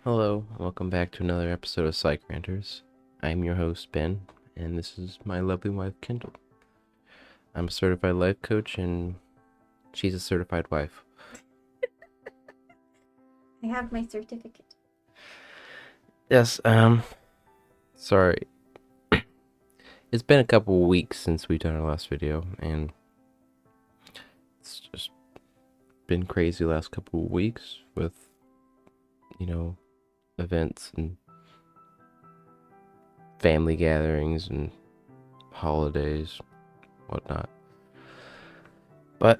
Hello, welcome back to another episode of Psych Ranters. I'm your host, Ben, and this is my lovely wife, Kendall. I'm a certified life coach, and she's a certified wife. I have my certificate. Yes, sorry. It's been a couple weeks since we've done our last video, and it's just been crazy the last couple of weeks with, events and family gatherings and holidays, whatnot. But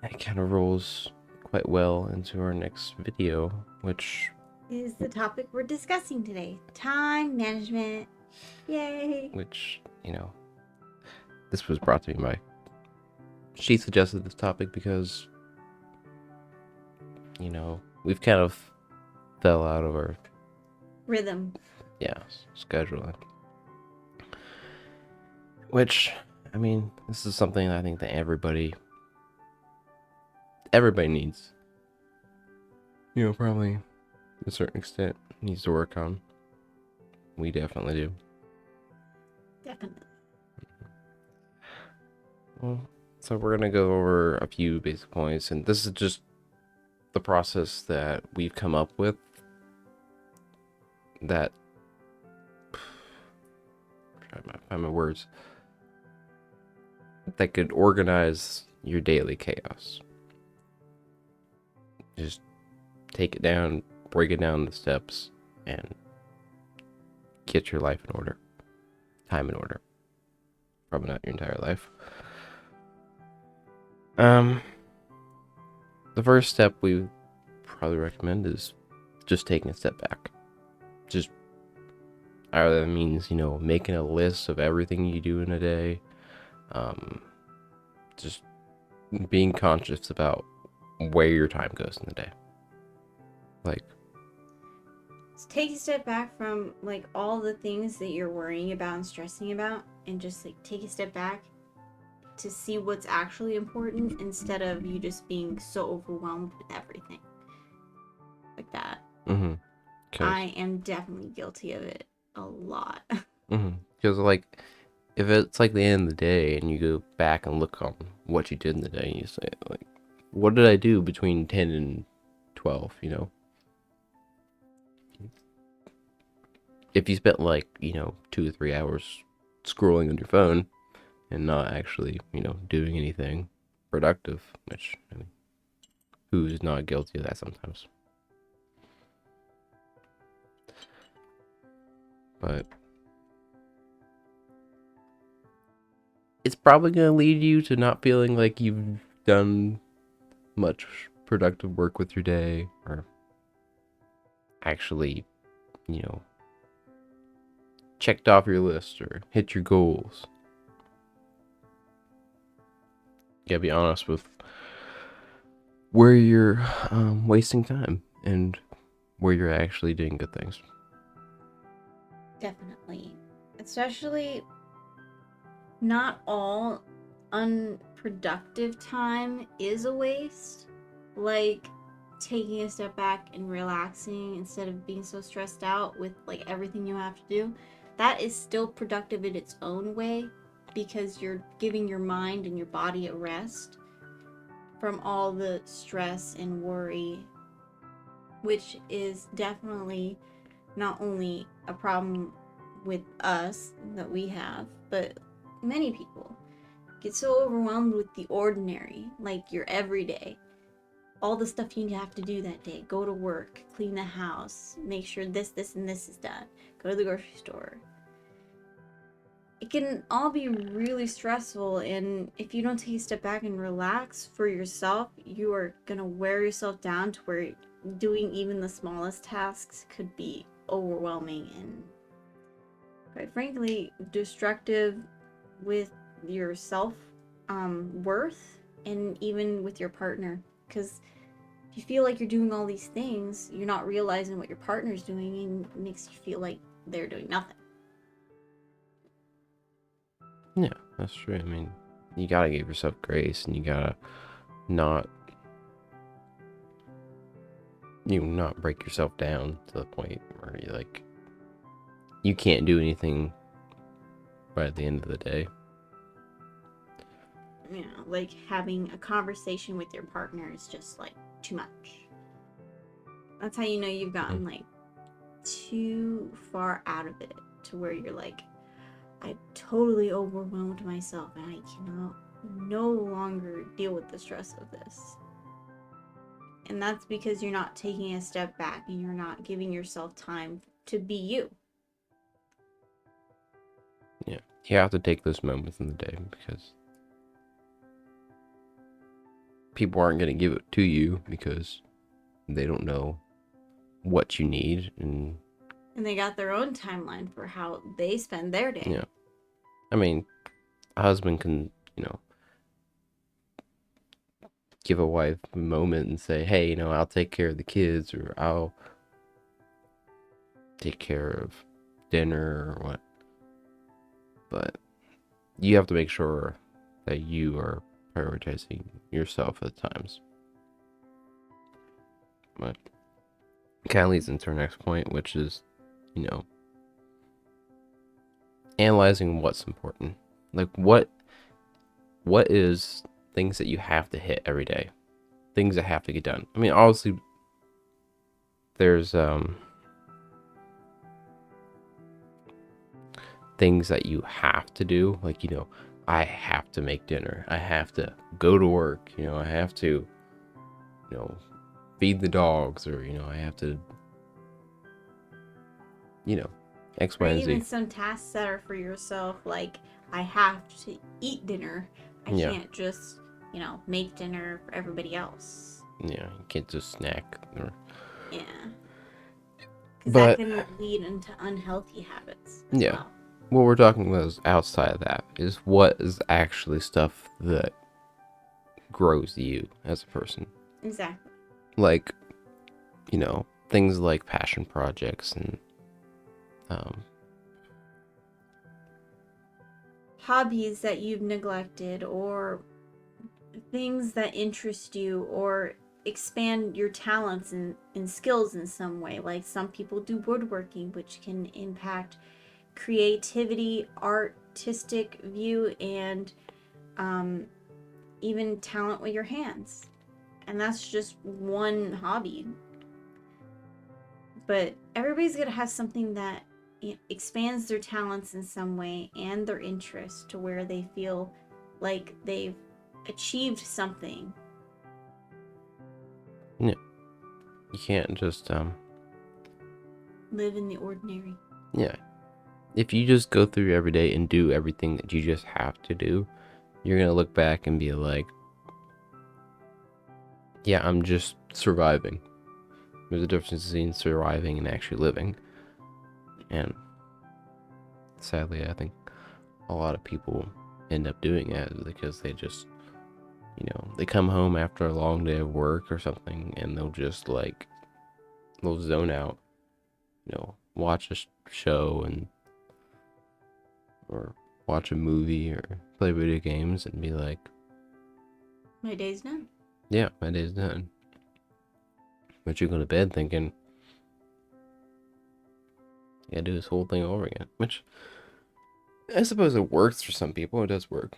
it kind of rolls quite well into our next video, which Is the topic we're discussing today. Time management. Yay. this was brought to me by, she suggested this topic because, we've kind of fell out of our, Rhythm. scheduling. Which, this is something I think that everybody needs. Probably to a certain extent needs to work on. We definitely do. Definitely. Well, so we're gonna go over a few basic points, and this is just the process that we've come up with that, try to find my words, that could organize your daily chaos. Just take it down, break it down the steps, and get your life in order. Time in order. Probably not your entire life. The first step we probably recommend is just taking a step back. Just either that means, making a list of everything you do in a day. Just being conscious about where your time goes in the day. Like, So take a step back from all the things that you're worrying about and stressing about, and just take a step back to see what's actually important instead of you just being so overwhelmed with everything. Like that. I am definitely guilty of it a lot. Because, if it's the end of the day and you go back and look on what you did in the day, and you say, what did I do between 10 and 12, If you spent 2 or 3 hours scrolling on your phone and not actually, doing anything productive, which, who's not guilty of that sometimes? But it's probably going to lead you to not feeling like you've done much productive work with your day, or actually, checked off your list or hit your goals. You gotta be honest with where you're wasting time and where you're actually doing good things. Definitely. Especially, not all unproductive time is a waste. Like taking a step back and relaxing instead of being so stressed out with everything you have to do, that is still productive in its own way, because you're giving your mind and your body a rest from all the stress and worry, which is definitely not only a problem with us that we have, but many people get so overwhelmed with the ordinary, like your everyday, all the stuff you have to do that day. Go to work, clean the house, make sure this, and this is done, go to the grocery store. It can all be really stressful, and if you don't take a step back and relax for yourself, you are going to wear yourself down to where doing even the smallest tasks could be overwhelming and, quite frankly, destructive with your self worth, and even with your partner. Because if you feel like you're doing all these things, you're not realizing what your partner's doing, and it makes you feel like they're doing nothing. Yeah, that's true. You gotta give yourself grace, and you gotta not you not break yourself down to the point where you can't do anything by the end of the day. You know, like having a conversation with your partner is just like too much. That's how you know you've gotten like too far out of it to where you're like, I totally overwhelmed myself and I cannot no longer deal with the stress of this. And that's because you're not taking a step back and you're not giving yourself time to be you. Yeah, you have to take those moments in the day because people aren't going to give it to you because they don't know what you need. And they got their own timeline for how they spend their day. Yeah. I mean, a husband can, give a wife a moment and say, hey, I'll take care of the kids, or I'll take care of dinner or what. But you have to make sure that you are prioritizing yourself at times. But it kind of leads into our next point, which is, analyzing what's important. Like what is things that you have to hit every day, things that have to get done. I mean, obviously there's things that you have to do, like I have to make dinner, I have to go to work, I have to feed the dogs, or I have to X, Y, and Z. Even some tasks that are for yourself, like I have to eat dinner. I can't just, make dinner for everybody else. Yeah, you can't just snack. Yeah. Because that can lead into unhealthy habits as well. What we're talking about is outside of that, is what is actually stuff that grows you as a person. Exactly. Like, things like passion projects and hobbies that you've neglected, or things that interest you, or expand your talents and skills in some way. Like some people do woodworking, which can impact creativity, artistic view, and even talent with your hands. And that's just one hobby. But everybody's gonna have something that expands their talents in some way and their interests to where they feel like they've achieved something. Yeah. You can't just live in the ordinary. Yeah. If you just go through every day and do everything that you just have to do, you're gonna look back and be like, yeah, I'm just surviving. There's a difference between surviving and actually living. And sadly, I think a lot of people end up doing it because they just, they come home after a long day of work or something, and they'll just they'll zone out, watch a show or watch a movie or play video games and be like, my day's done. Yeah, my day's done. But you go to bed thinking, I gotta do this whole thing over again. Which, I suppose it works for some people. It does work.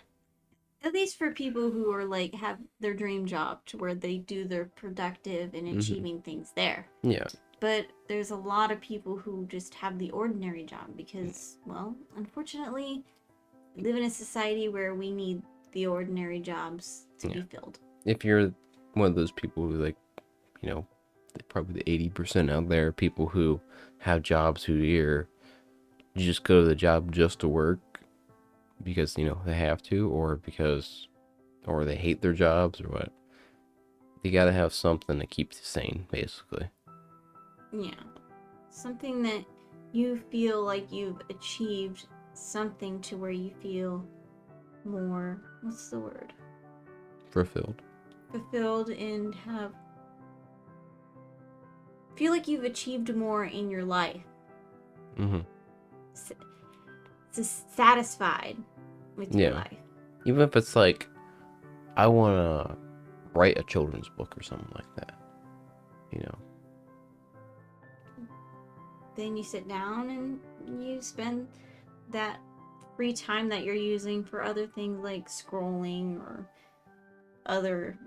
At least for people who are have their dream job to where they do their productive and achieving things there. Yeah. But there's a lot of people who just have the ordinary job because, well, unfortunately, we live in a society where we need the ordinary jobs to be filled. If you're one of those people who probably the 80% out there, people who have jobs who you just go to the job just to work because, they have to, or they hate their jobs or what. You gotta have something that keeps you sane, basically. Yeah. Something that you feel like you've achieved something to where you feel more, what's the word? Fulfilled and feel like you've achieved more in your life. Mm-hmm. Satisfied with your life. Even if it's like, I want to write a children's book or something like that. then you sit down and you spend that free time that you're using for other things like scrolling or other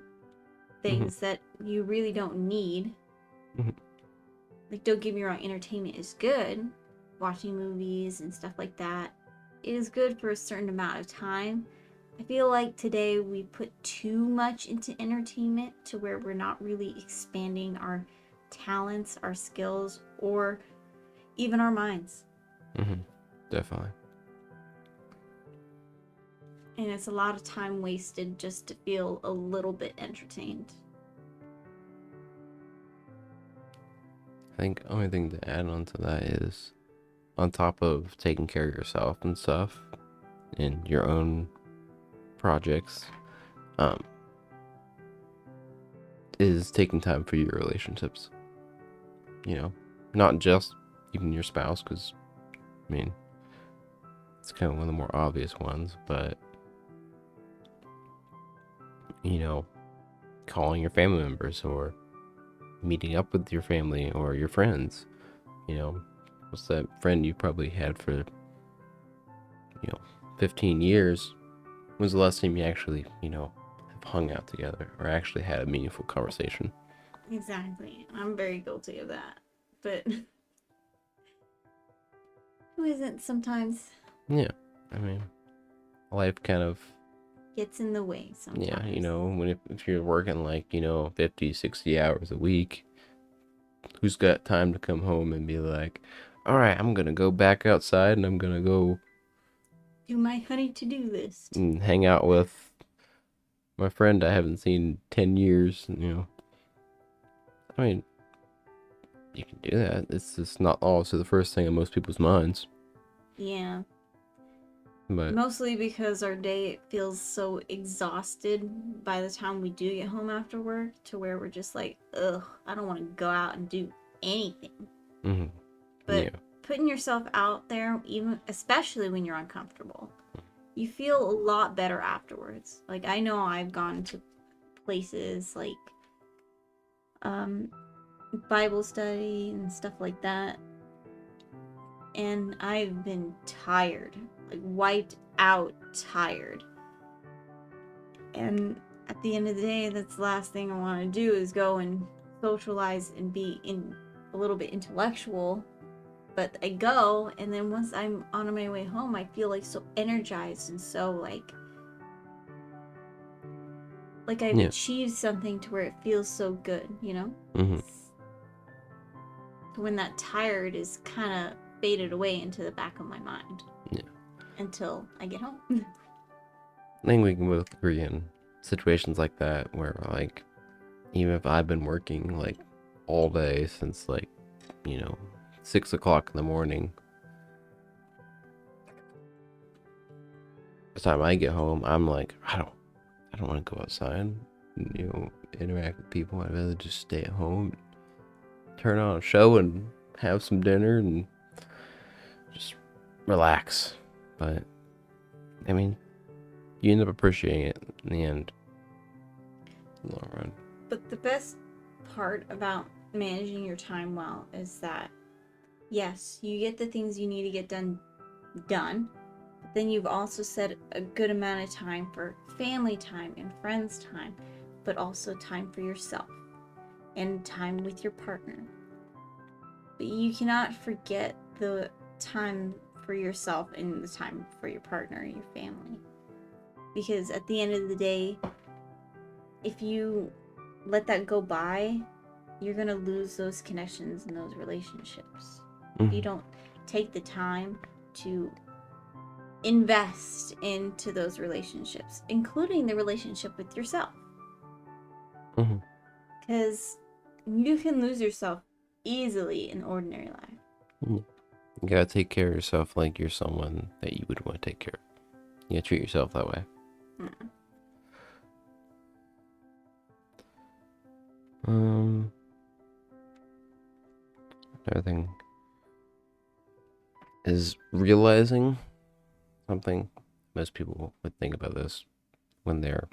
things that you really don't need. Like, don't get me wrong, entertainment is good. Watching movies and stuff like that, it is good for a certain amount of time. I feel like today we put too much into entertainment to where we're not really expanding our talents, our skills, or even our minds. Definitely. And it's a lot of time wasted just to feel a little bit entertained. I think only thing to add on to that is, on top of taking care of yourself and stuff and your own projects, is taking time for your relationships. You know, not just even your spouse, because I mean, it's kind of one of the more obvious ones, but you know, calling your family members or meeting up with your family or your friends. You know, what's that friend you probably had for 15 years? When's the last time you actually have hung out together or actually had a meaningful conversation? Exactly. I'm very guilty of that. But who isn't sometimes? Yeah, I mean, life kind of gets in the way sometimes. when if you're working like 50, 60 hours a week, who's got time to come home and be like, all right, I'm gonna go back outside and I'm gonna go do my honey to-do list and hang out with my friend I haven't seen in 10 years. I mean, you can do that. It's just not also the first thing on most people's minds. Yeah. But mostly because our day feels so exhausted by the time we do get home after work, to where we're just like, ugh, I don't want to go out and do anything. But putting yourself out there, even especially when you're uncomfortable, you feel a lot better afterwards. Like, I know I've gone to places like Bible study and stuff like that, and I've been tired, like wiped out tired. And at the end of the day, that's the last thing I want to do, is go and socialize and be a little bit intellectual. But I go, and then once I'm on my way home, I feel like so energized and so like I've achieved something to where it feels so good, So when that tired is kind of faded away into the back of my mind. Until I get home. I think we can both agree in situations like that where, like, even if I've been working like all day since 6 o'clock in the morning, by the time I get home, I'm like, I don't want to go outside, interact with people. I'd rather just stay at home, turn on a show and have some dinner and just relax. But I mean, you end up appreciating it in the end, in the long run. But the best part about managing your time well is that, yes, you get the things you need to get done, but then you've also set a good amount of time for family time and friends time, but also time for yourself and time with your partner. But you cannot forget the time for yourself and the time for your partner and your family. Because at the end of the day, if you let that go by, you're going to lose those connections and those relationships. If you don't take the time to invest into those relationships, including the relationship with yourself. Because you can lose yourself easily in ordinary life. You gotta take care of yourself like you're someone that you would want to take care of. You gotta treat yourself that way. Another thing is realizing something. Most people would think about this when they're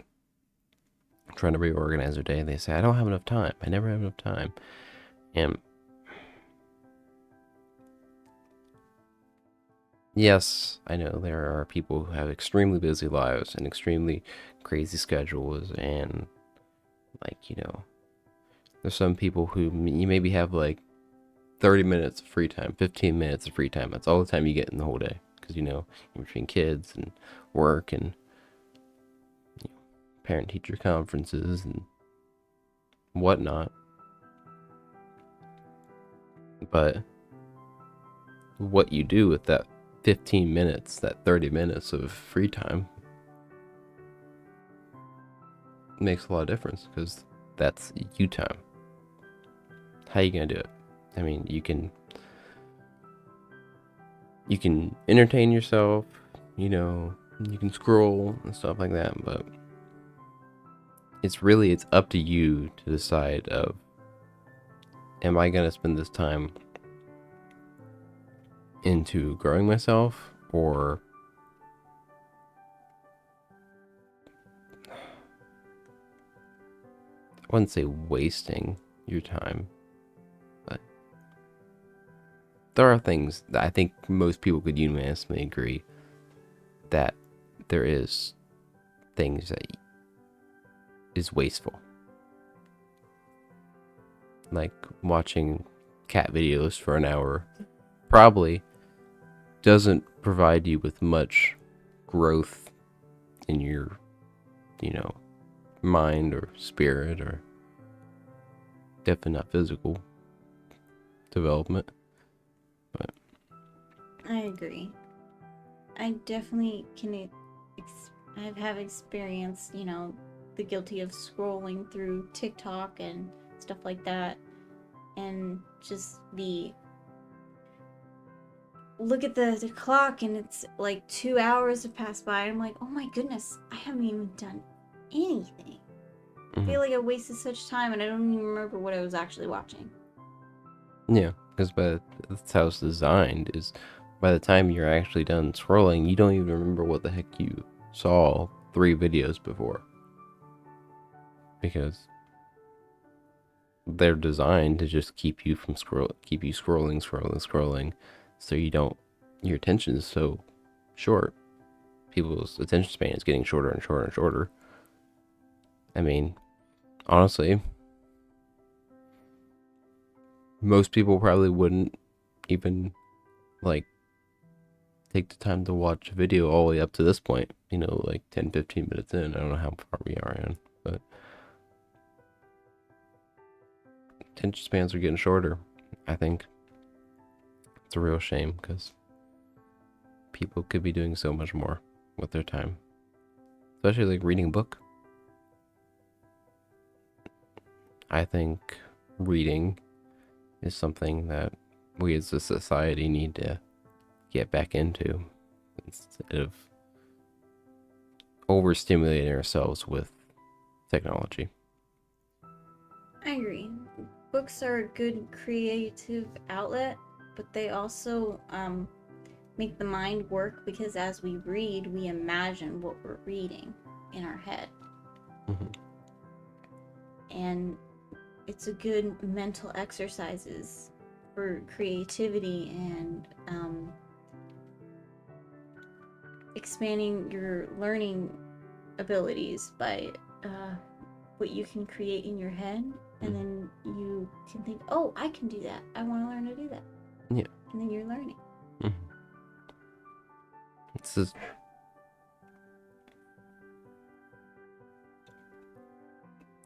trying to reorganize their day. They say, I don't have enough time. I never have enough time. And Yes, I know there are people who have extremely busy lives and extremely crazy schedules, and like, there's some people who you maybe have like 30 minutes of free time, 15 minutes of free time. That's all the time you get in the whole day because, in between kids and work and parent teacher conferences and whatnot. But what you do with that 15 minutes, that 30 minutes of free time makes a lot of difference because that's you time. How you gonna do it? I mean, you can entertain yourself, you can scroll and stuff like that, but it's up to you to decide of, am I gonna spend this time into growing myself, or I wouldn't say wasting your time, but there are things that I think most people could unanimously agree that there is things that is wasteful. Like watching cat videos for an hour probably doesn't provide you with much growth in your, you know, mind or spirit, or definitely not physical development. But I agree. I definitely can. I have experienced, the guilty of scrolling through TikTok and stuff like that, and just look at the clock and it's like 2 hours have passed by. And I'm like, oh my goodness, I haven't even done anything. I feel like I wasted such time and I don't even remember what I was actually watching. yeah, because that's how it's designed. Is by the time you're actually done scrolling, you don't even remember what the heck you saw 3 videos before, because they're designed to just keep you scrolling, so your attention is so short. People's attention span is getting shorter and shorter and shorter. I mean, honestly, most people probably wouldn't even like take the time to watch a video all the way up to this point, like 10-15 minutes in. I don't know how far we are in, but attention spans are getting shorter. I think it's a real shame because people could be doing so much more with their time, especially like reading a book. I think reading is something that we as a society need to get back into instead of overstimulating ourselves with technology. I agree. Books are a good creative outlet, but they also make the mind work, because as we read, we imagine what we're reading in our head. Mm-hmm. And it's a good mental exercises for creativity and expanding your learning abilities by what you can create in your head, and then you can think, oh, I can do that, I want to learn to do that. Yeah. And then you're learning. Mm-hmm. It's just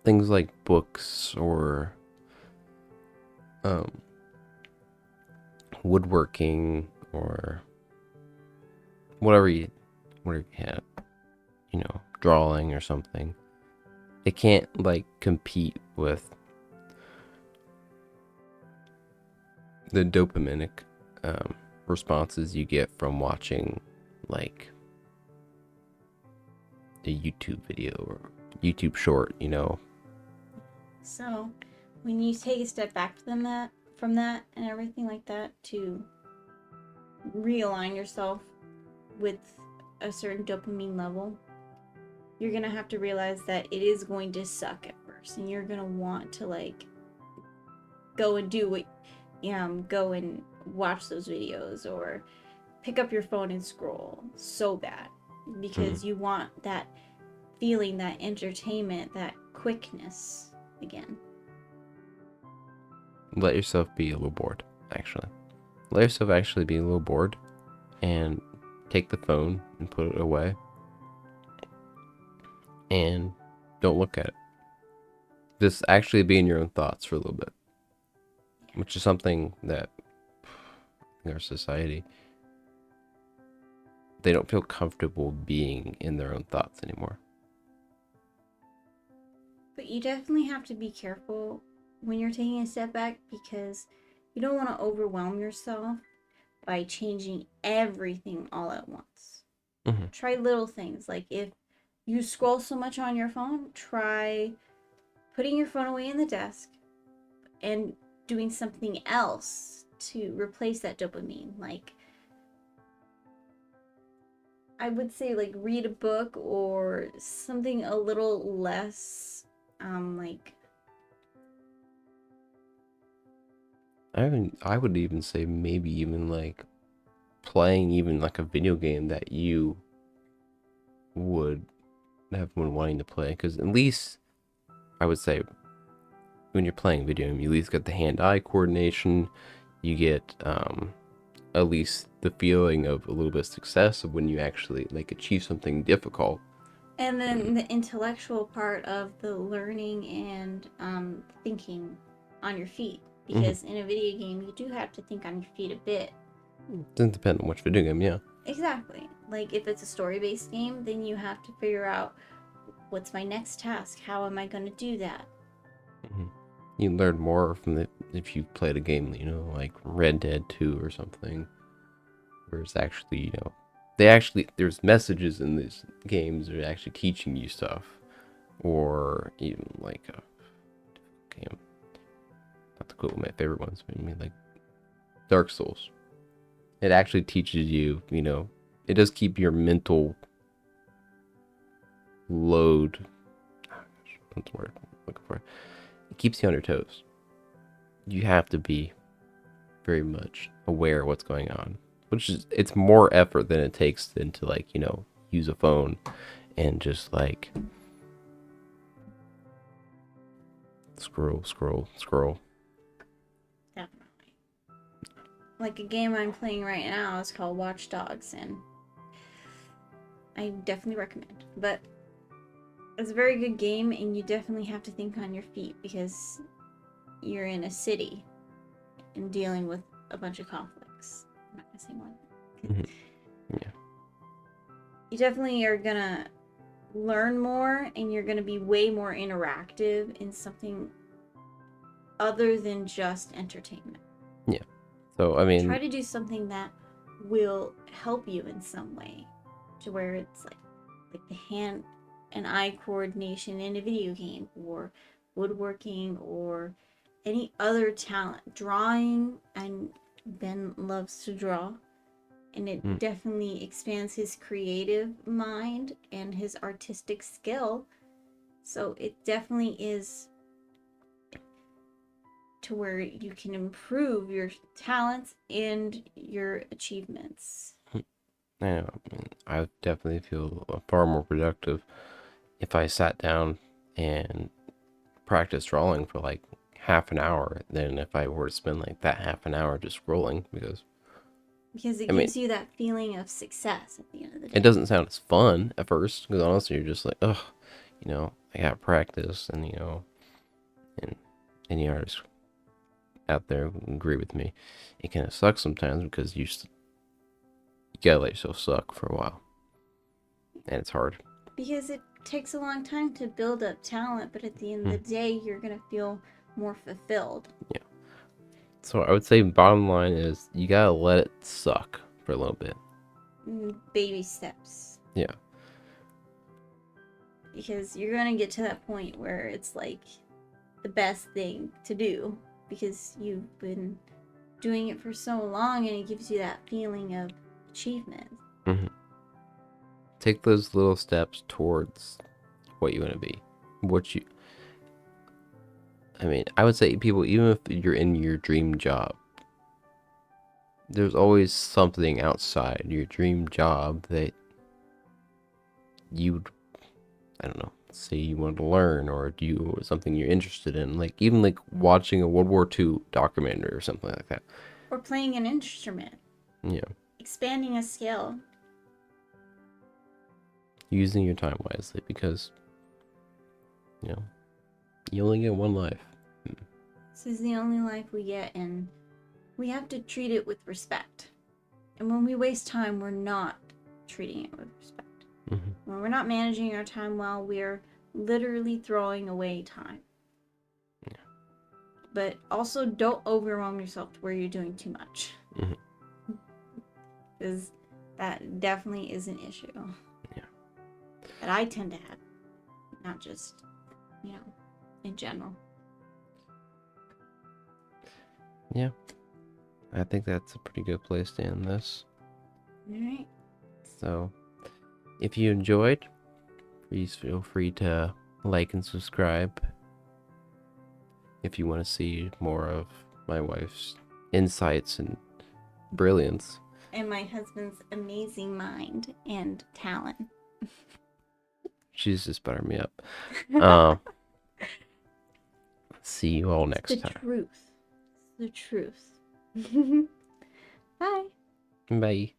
things like books or woodworking or whatever you have, drawing or something. It can't like compete with the dopaminic responses you get from watching like a YouTube video or YouTube short. So when you take a step back from that and everything like that, to realign yourself with a certain dopamine level, you're gonna have to realize that it is going to suck at first, and you're gonna want to like go and do what, go and watch those videos, or pick up your phone and scroll so bad because you want that feeling, that entertainment, that quickness again. Let yourself be a little bored, actually. Let yourself actually be a little bored and take the phone and put it away and don't look at it. Just actually be in your own thoughts for a little bit, which is something that in our society, they don't feel comfortable being in their own thoughts anymore. But you definitely have to be careful when you're taking a step back because you don't want to overwhelm yourself by changing everything all at once. Mm-hmm. Try little things like if you scroll so much on your phone, try putting your phone away in the desk and doing something else to replace that dopamine. Like, I would say, like, read a book or something a little less, like, I would even say maybe even like playing even like a video game that you would have been wanting to play, because at least I would say when you're playing a video game, you at least get the hand-eye coordination, you get at least the feeling of a little bit of success of when you actually like achieve something difficult. and then the intellectual part of the learning and thinking on your feet. Because in a video game, you do have to think on your feet a bit. Doesn't depend on which video game, yeah. Exactly. Like if it's a story-based game, then you have to figure out what's my next task? How am I going to do that? You learn more from the if you played a game, you know, like Red Dead 2 or something, where it's actually, you know, there's messages in these games that are actually teaching you stuff, or even like a game, not the cool, my favorite ones, but I mean like Dark Souls. It actually teaches you, you know, it does keep your mental load. What's the word I'm looking for? It keeps you on your toes. You have to be very much aware of what's going on, which is it's more effort than it takes than to like, you know, use a phone and just like scroll. Definitely. Like a game I'm playing right now is called Watch Dogs, and I definitely recommend. But it's a very good game, and you definitely have to think on your feet because you're in a city and dealing with a bunch of conflicts. I'm not gonna say more. Yeah. You definitely are gonna learn more, and you're gonna be way more interactive in something other than just entertainment. Yeah. So I mean, try to do something that will help you in some way, to where it's like the hand and eye coordination in a video game, or woodworking, or any other talent. Drawing, and Ben loves to draw, and it definitely expands his creative mind and his artistic skill. So it definitely is to where you can improve your talents and your achievements. I mean, I definitely feel far more productive if I sat down and practiced drawing for like half an hour than if I were to spend like that half an hour just scrolling, because it I mean, gives you that feeling of success at the end of the day. it doesn't sound as fun at first, because honestly you're just like, oh, you know, I got practice, and you know, and any artist out there will agree with me, it kind of sucks sometimes because you gotta let yourself suck for a while, and it's hard. Because it takes a long time to build up talent, but at the end of the day, you're gonna feel more fulfilled. Yeah. So I would say bottom line is you gotta let it suck for a little bit. Baby steps. Yeah. Because you're gonna get to that point where it's like the best thing to do because you've been doing it for so long, and it gives you that feeling of achievement. Take those little steps towards what you want to be. I mean, I would say people, even if you're in your dream job, there's always something outside your dream job that you, I don't know, say you want to learn or do something you're interested in. Like even like watching a World War II documentary or something like that. Or playing an instrument. Yeah. Expanding a skill. Using your time wisely because, you know, you only get one life. This is the only life we get, and we have to treat it with respect. And when we waste time, we're not treating it with respect. Mm-hmm. When we're not managing our time well, we're literally throwing away time. Yeah. But also don't overwhelm yourself to where you're doing too much. Because that definitely is an issue. Yeah. That I tend to have. Not just, you know, in general. Yeah. I think that's a pretty good place to end this. Alright. So, if you enjoyed, please feel free to like and subscribe. If you want to see more of my wife's insights and brilliance. And my husband's amazing mind and talent. She's just buttering me up. See you all next time. The truth. The truth. Bye. Bye.